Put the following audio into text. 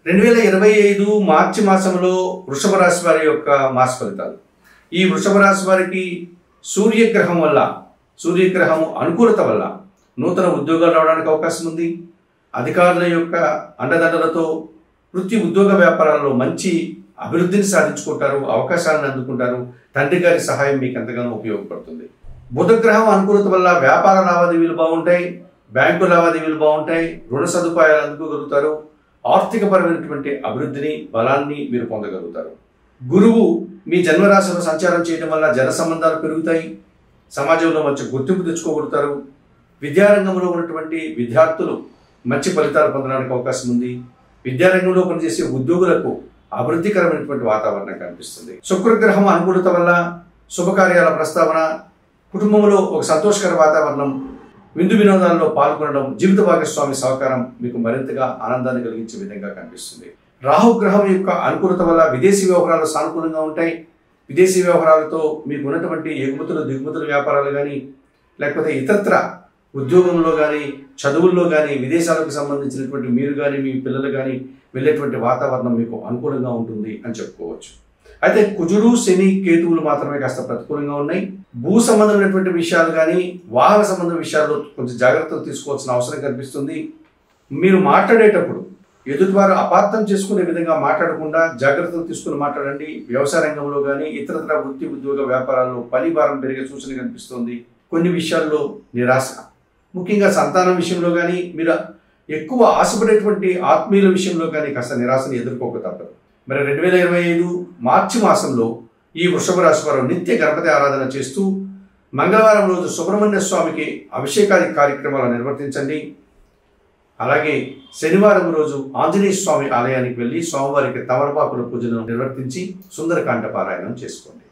2025 మార్చి మాసంలో వృషభ రాశి వారి యొక్క మాస ఫలితాలు. ఈ వృషభ రాశి వారికి సూర్యగ్రహం అనుకూలత వల్ల నూతన ఉద్యోగాలు రావడానికి అవకాశం ఉంది. అధికారుల యొక్క అండదండలతో వృత్తి ఉద్యోగ వ్యాపారాల్లో మంచి అభివృద్ధిని సాధించుకుంటారు, అవకాశాలను అందుకుంటారు. తండ్రి గారి సహాయం మీకు ఎంతగానో ఉపయోగపడుతుంది. బుధగ్రహం అనుకూలత వల్ల వ్యాపార లావాదేవీలు బాగుంటాయి, బ్యాంకు లావాదేవీలు బాగుంటాయి, రుణ సదుపాయాలు అందుకోగలుగుతారు. ఆర్థికపరమైనటువంటి అభివృద్ధిని బలాన్ని మీరు పొందగలుగుతారు. గురువు మీ జన్మరాశిలో సంచారం చేయడం వల్ల జన సంబంధాలు పెరుగుతాయి, సమాజంలో మంచి గుర్తింపు తెచ్చుకోగలుగుతారు. విద్యారంగంలో ఉన్నటువంటి విద్యార్థులు మంచి ఫలితాలు పొందడానికి అవకాశం ఉంది. విద్యారంగంలో పనిచేసే ఉద్యోగులకు అభివృద్ధికరమైనటువంటి వాతావరణం కనిపిస్తుంది. శుక్రగ్రహం అనుకూలత వల్ల శుభకార్యాల ప్రస్తావన, కుటుంబంలో ఒక సంతోషకర వాతావరణం, విందు వినోదాల్లో పాల్గొనడం, జీవిత భాగస్వామి సహకారం మీకు మరింతగా ఆనందాన్ని కలిగించే విధంగా కనిపిస్తుంది. రాహుగ్రహం యొక్క అనుకూలత వల్ల విదేశీ వ్యవహారాలు సానుకూలంగా ఉంటాయి. విదేశీ వ్యవహారాలతో మీకు ఉన్నటువంటి ఎగుమతులు దిగుమతుల వ్యాపారాలు కానీ, లేకపోతే ఇతరత్ర ఉద్యోగంలో కానీ, చదువుల్లో కానీ, విదేశాలకు సంబంధించినటువంటి మీరు కానీ మీ పిల్లలు కానీ వెళ్ళేటువంటి వాతావరణం మీకు అనుకూలంగా ఉంటుంది అని చెప్పుకోవచ్చు. అయితే కుజుడు, శని, కేతువులు మాత్రమే కాస్త ప్రతికూలంగా ఉన్నాయి. భూ సంబంధమైనటువంటి విషయాలు కానీ, వాహన సంబంధ విషయాల్లో కొంచెం జాగ్రత్తలు తీసుకోవాల్సిన అవసరం కనిపిస్తుంది. మీరు మాట్లాడేటప్పుడు ఎదుటివారు అపార్థం చేసుకునే విధంగా మాట్లాడకుండా జాగ్రత్తలు తీసుకుని మాట్లాడండి. వ్యవసాయ రంగంలో కానీ, ఇతరత్ర వృత్తి ఉద్యోగ వ్యాపారాల్లో పని భారం పెరిగే సూచన కనిపిస్తుంది. కొన్ని విషయాల్లో నిరాశ, ముఖ్యంగా సంతానం విషయంలో కానీ, మీరు ఎక్కువ ఆశపడేటువంటి ఆత్మీయుల విషయంలో కానీ కాస్త నిరాశను ఎదుర్కోక తప్పదు. మరి 2025 మార్చి మాసంలో ఈ వృషభ రాశి వారు నిత్య గణపతి ఆరాధన చేస్తూ మంగళవారం రోజు సుబ్రహ్మణ్య స్వామికి అభిషేకాది కార్యక్రమాలు నిర్వర్తించండి. అలాగే శనివారం రోజు ఆంజనేయ స్వామి ఆలయానికి వెళ్ళి స్వామివారికి తమలపాకుల పూజను నిర్వర్తించి సుందరకాండ పారాయణం చేసుకోండి.